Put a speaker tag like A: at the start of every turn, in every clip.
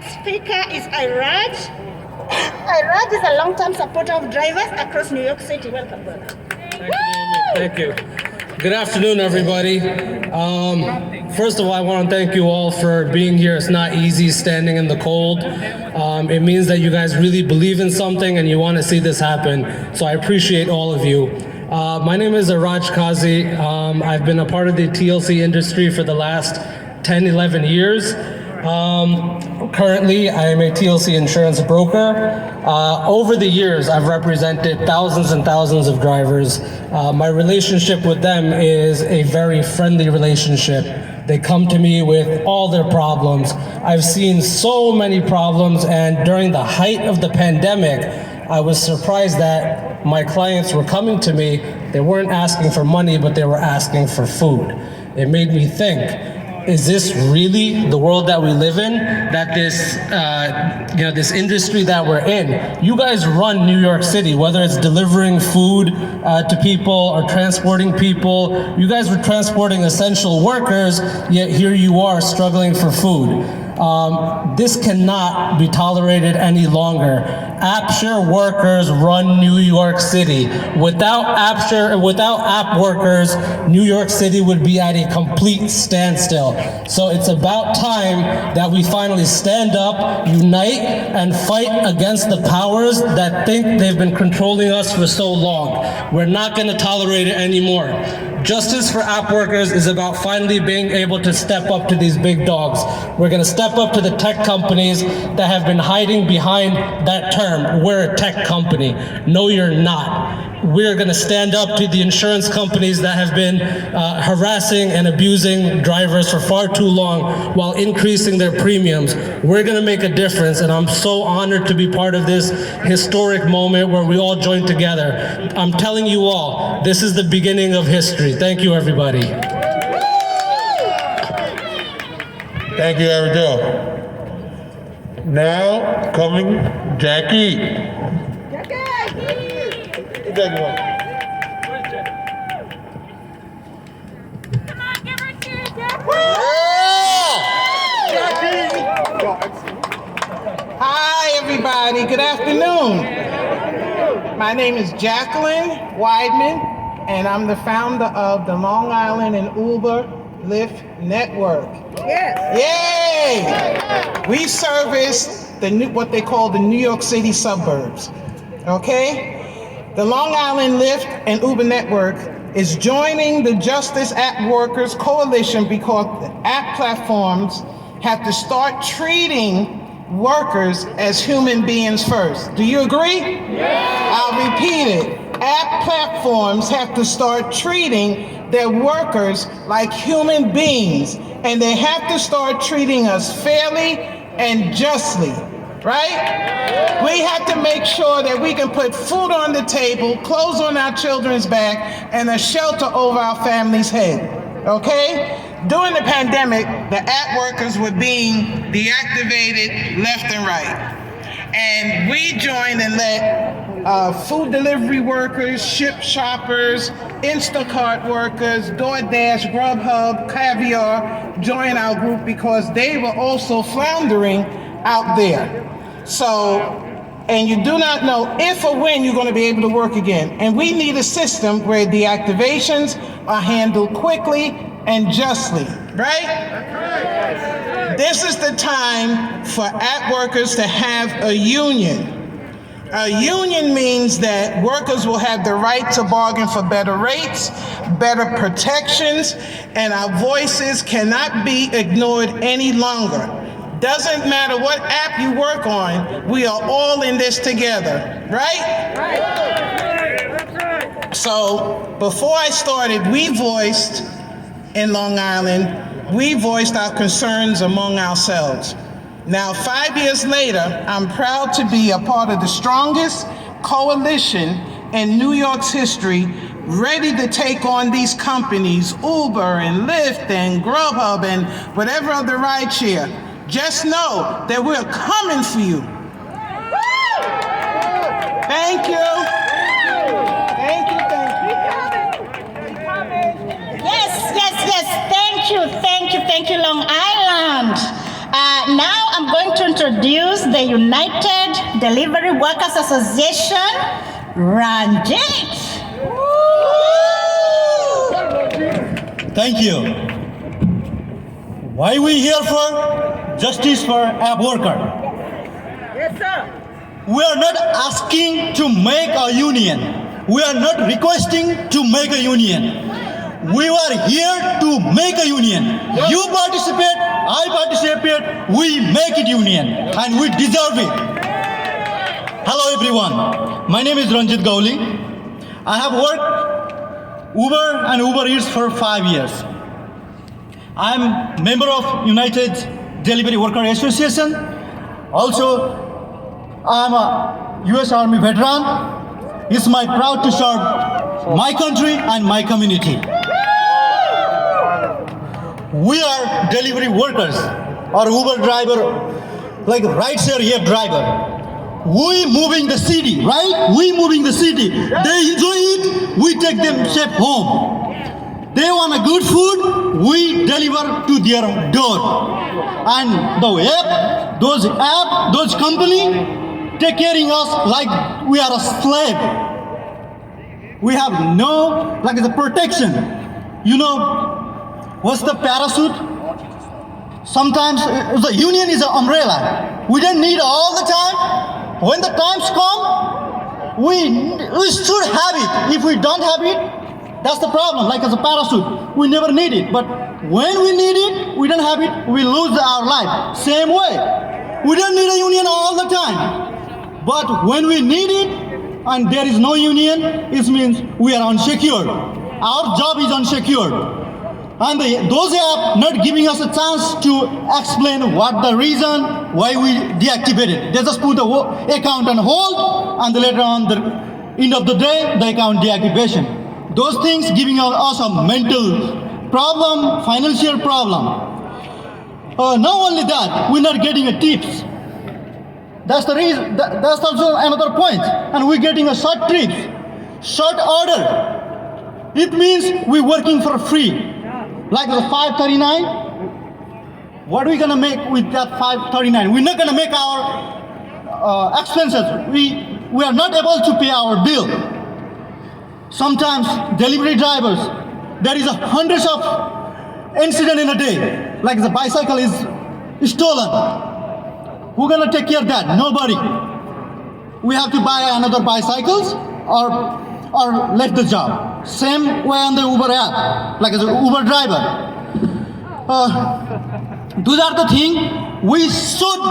A: next speaker is Iraj. Iraj is a long-term supporter of drivers across New York City. Welcome, brother.
B: Thank you. Good afternoon, everybody. First of all, I want to thank you all for being here. It's not easy standing in the cold. It means that you guys really believe in something and you want to see this happen. So I appreciate all of you. My name is Iraj Kazi. I've been a part of the TLC industry for the last 10, 11 years. Currently, I am a TLC insurance broker. Over the years, I've represented thousands and thousands of drivers. My relationship with them is a very friendly relationship. They come to me with all their problems. I've seen so many problems, and during the height of the pandemic, I was surprised that my clients were coming to me. They weren't asking for money, but they were asking for food. It made me think, is this really the world that we live in? That this, this industry that we're in, you guys run New York City, whether it's delivering food to people or transporting people. You guys were transporting essential workers, yet here you are struggling for food. This cannot be tolerated any longer. AppShare workers run New York City. Without AppShare, without app workers, New York City would be at a complete standstill. So it's about time that we finally stand up, unite, and fight against the powers that think they've been controlling us for so long. We're not going to tolerate it anymore. Justice for app workers is about finally being able to step up to these big dogs. We're going to step up to the tech companies that have been hiding behind that term. We're a tech company. No, you're not. We're going to stand up to the insurance companies that have been harassing and abusing drivers for far too long while increasing their premiums. We're going to make a difference, and I'm so honored to be part of this historic moment where we all join together. I'm telling you all, this is the beginning of history. Thank you, everybody.
C: Thank you, Abigail. Now, coming, Jackie. Jackie.
D: Come on, give her a cheer, Jackie.
E: Hi, everybody. Good afternoon. My name is Jacqueline Weidman, and I'm the founder of the Long Island and Uber Lyft Network.
A: Yes.
E: Yay! We service what they call the New York City suburbs. Okay? The Long Island Lyft and Uber Network is joining the Justice App Workers Coalition because the app platforms have to start treating workers as human beings first. Do you agree? Yes. I'll repeat it. App platforms have to start treating their workers like human beings, and they have to start treating us fairly and justly, right? We have to make sure that we can put food on the table, clothes on our children's back, and a shelter over our family's head, okay? During the pandemic, the app workers were being deactivated left and right. And we joined and let food delivery workers, Ship shoppers, Instacart workers, DoorDash, Grubhub, Caviar join our group because they were also floundering out there. So, and you do not know if or when you're going to be able to work again. And we need a system where deactivations are handled quickly and justly, right? This is the time for app workers to have a union. A union means that workers will have the right to bargain for better rates, better protections, and our voices cannot be ignored any longer. Doesn't matter what app you work on, we are all in this together, right? So before I started, we voiced in Long Island, we voiced our concerns among ourselves. Now, 5 years later, I'm proud to be a part of the strongest coalition in New York's history, ready to take on these companies, Uber and Lyft and Grubhub and whatever other rideshare. Just know that we're coming for you. Thank you. Thank you,
A: Yes. Thank you, Long Island. Now I'm going going to introduce the United Delivery Workers Association, Ranjit.
F: Thank you. Why we here for? Justice for app worker.
A: Yes, sir.
F: We are not asking to make a union. We are not requesting to make a union. We are here to make a union. You participate, I participate, we make it union and we deserve it. Hello everyone, my name is Ranjit Gauli. I have worked Uber and Uber Eats for 5 years. I'm member of United Delivery Worker Association. Also, I'm a US Army veteran. It's my proud to serve my country and my community. We are delivery workers or Uber driver, like rideshare here driver. We moving the city, right? We moving the city. They enjoy it, we take them safe home. They want a good food, we deliver to their door. And those company take caring us like we are a slave. We have no, like the protection. You know, what's the parachute? Sometimes the union is an umbrella. We don't need all the time. When the times come, we should have it. If we don't have it, that's the problem. Like as a parachute, we never need it. But when we need it, we don't have it, we lose our life. Same way. We don't need a union all the time. But when we need it, and there is no union, it means we are unsecured. Our job is unsecured. And those are not giving us a chance to explain what the reason why we deactivated. They just put the account on hold and later on the end of the day, the account deactivation. Those things giving us a mental problem, financial problem. Not only that, we're not getting a tips. That's the reason, that's also another point. And we're getting a short trips, short order. It means we're working for free. Like the 539, what are we gonna make with that 539? We're not gonna make our expenses. We are not able to pay our bill. Sometimes delivery drivers, there is hundreds of incidents in a day. Like the bicycle is stolen. Who's gonna take care of that? Nobody. We have to buy another bicycles or let the job. Same way on the Uber app, like as an Uber driver. Those are the things we should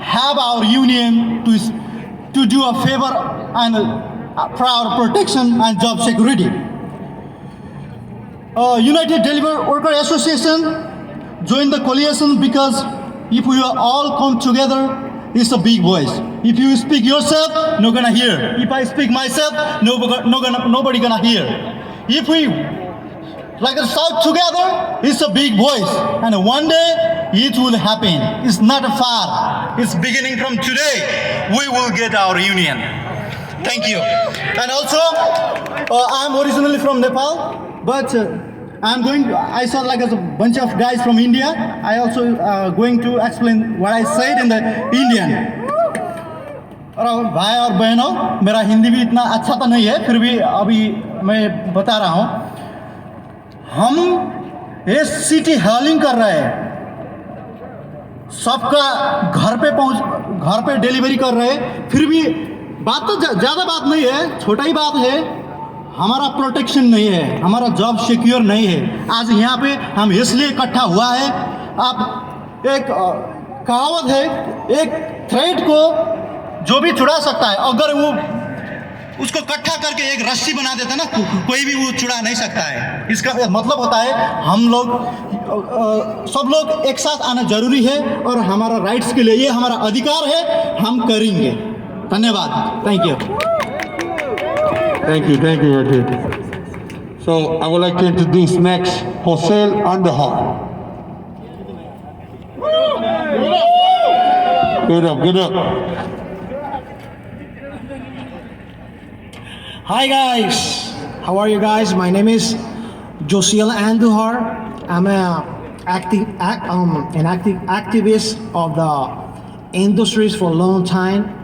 F: have our union to do a favor and for our protection and job security. United Delivery Worker Association joined the coalition because if we all come together, it's a big voice. If you speak yourself, no gonna hear. If I speak myself, nobody gonna hear. If we like a shout together, it's a big voice. And one day it will happen. It's not far. It's beginning from today. We will get our union. Thank you. And also, I'm originally from Nepal, but I saw like a bunch of guys from India. I also going to explain what I said in the Indian. और भाई और बहनों, मेरा हिंदी भी इतना अच्छा तो नहीं है, फिर भी अभी मैं बता रहा हूँ. हम ये सिटी हॉलिंग कर रहे हैं, सबका घर पे डिलीवरी कर रहे हैं, फिर भी बात तो ज़्यादा बात नहीं है, छोटा ही बात है. हमारा प्रोटेक्शन नहीं है, हमारा जॉब सिक्योर नहीं है. आज यहाँ पे हम इसलिए इकट्ठा हुआ है. आप एक कहावत है, एक थ्रेड को जो भी छुड़ा सकता है, अगर वो उसको इकट्ठा करके एक रस्सी बना देता ना, कोई भी वो छुड़ा नहीं सकता है. इसका मतलब होता है हम लोग सब लोग एक साथ आना जरूरी है और हमारा राइट्स के लिए ये हमारा अधिकार है, हम करेंगे. धन्यवाद. Thank you.
C: Thank you, Ranjit. So I would like to introduce next Jose Andahar. Good up.
G: Hi guys, how are you guys? My name is Josiel Andujar. I'm an activist of the industries for a long time.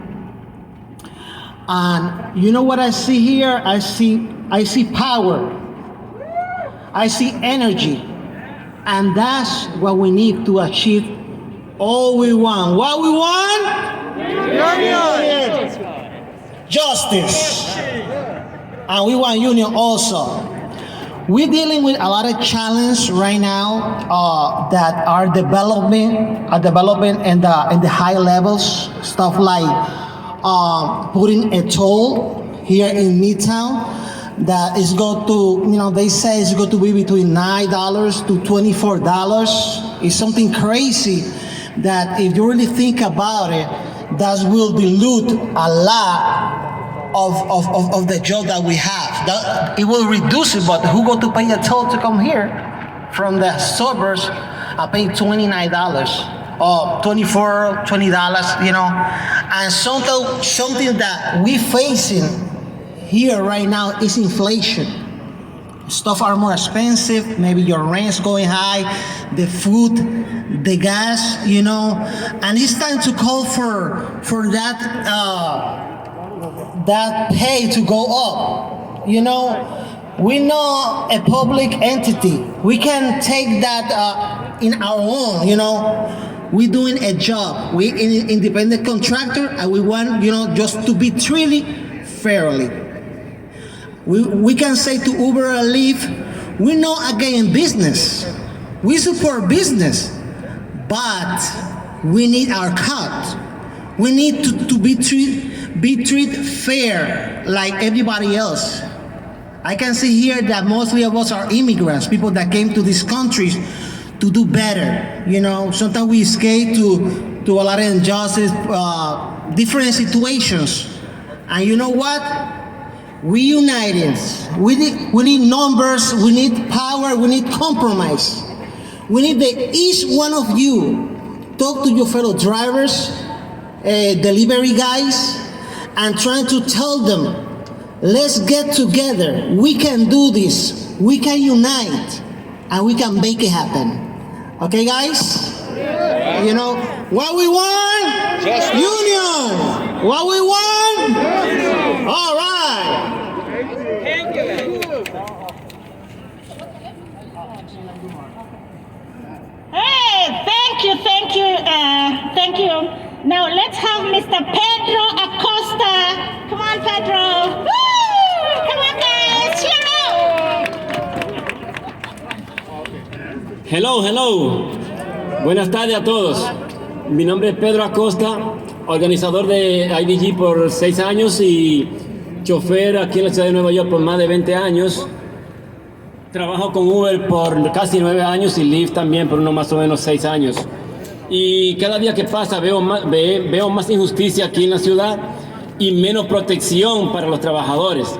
G: And you know what I see here? I see power. I see energy. And that's what we need to achieve all we want. What we want? Justice. And we want union also. We're dealing with a lot of challenges right now that are developing in the high levels. Stuff like putting a toll here in Midtown that is going to, they say it's going to be between $9 to $24. It's something crazy that if you really think about it, that will dilute a lot of the job that we have. It will reduce it, but who going to pay a toll to come here from the suburbs? I pay $29 or $24, $20, And something that we facing here right now is inflation. Stuff are more expensive. Maybe your rent's going high, the food, the gas, And it's time to call for that pay to go up. We know a public entity. We can take that in our own. We're doing a job. We an independent contractor, and we want just to be treated fairly. We can say to Uber or Lyft, we're not against business. We support business, but we need our cut. We need to be treated fair like everybody else. I can see here that mostly of us are immigrants, people that came to these countries to do better. Sometimes we escape to a lot of injustice, different situations. And you know what? We united. We need numbers. We need power. We need compromise. We need that each one of you talk to your fellow drivers, delivery guys, and trying to tell them, let's get together. We can do this. We can unite, and we can make it happen. Okay, guys? What we want? Union. What we want? All right.
A: Hey, thank you. Now let's have Mr. Pedro Acosta. Come on, Pedro. Woo! Come on, guys, cheer up.
H: Hello. Buenas tardes a todos. Mi nombre es Pedro Acosta, organizador de IDG por 6 años y chofer aquí en la ciudad de Nueva York por más de 20 años. Trabajo con Uber por casi 9 años y Lyft también por unos más o menos 6 años. Y cada día que pasa veo más injusticia aquí en la ciudad y menos protección para los trabajadores.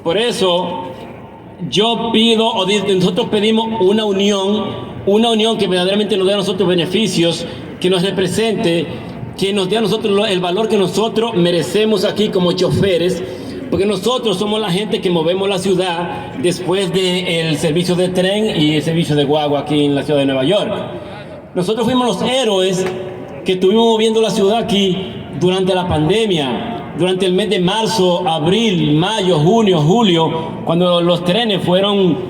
H: Por eso yo pido, nosotros pedimos una unión que verdaderamente nos dé a nosotros beneficios, que nos represente, que nos dé a nosotros el valor que nosotros merecemos aquí como choferes, porque nosotros somos la gente que movemos la ciudad después del servicio de tren y el servicio de guagua aquí en la ciudad de Nueva York. Nosotros fuimos los héroes que estuvimos moviendo la ciudad aquí durante la pandemia, durante el mes de marzo, abril, mayo, junio, julio, cuando los trenes fueron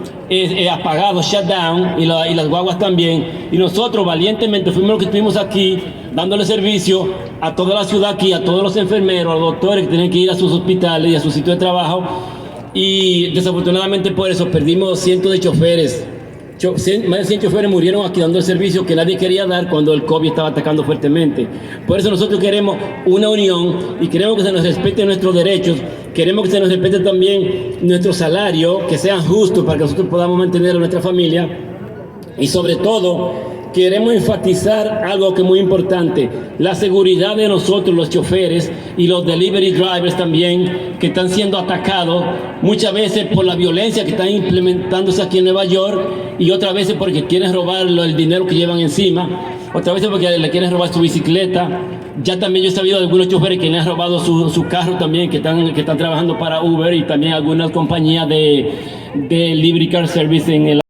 H: apagados, shut down, y las guaguas también. Y nosotros valientemente fuimos los que estuvimos aquí dándole servicio a toda la ciudad aquí, a todos los enfermeros, a los doctores que tienen que ir a sus hospitales y a sus sitios de trabajo. Y desafortunadamente por eso perdimos cientos de choferes. Más de 100 choferes murieron aquí dando el servicio que nadie quería dar cuando el COVID estaba atacando fuertemente. Por eso nosotros queremos una unión y queremos que se nos respeten nuestros derechos, queremos que se nos respete también nuestro salario, que sean justos para que nosotros podamos mantener a nuestra familia, y sobre todo queremos enfatizar algo que es muy importante: la seguridad de nosotros, los choferes y los delivery drivers también, que están siendo atacados muchas veces por la violencia que están implementándose aquí en Nueva York, y otras veces porque quieren robar el dinero que llevan encima, otras veces porque le quieren robar su bicicleta. Ya también yo he sabido de algunos choferes que le han robado su carro también, que están trabajando para Uber y también algunas compañías de delivery car service en el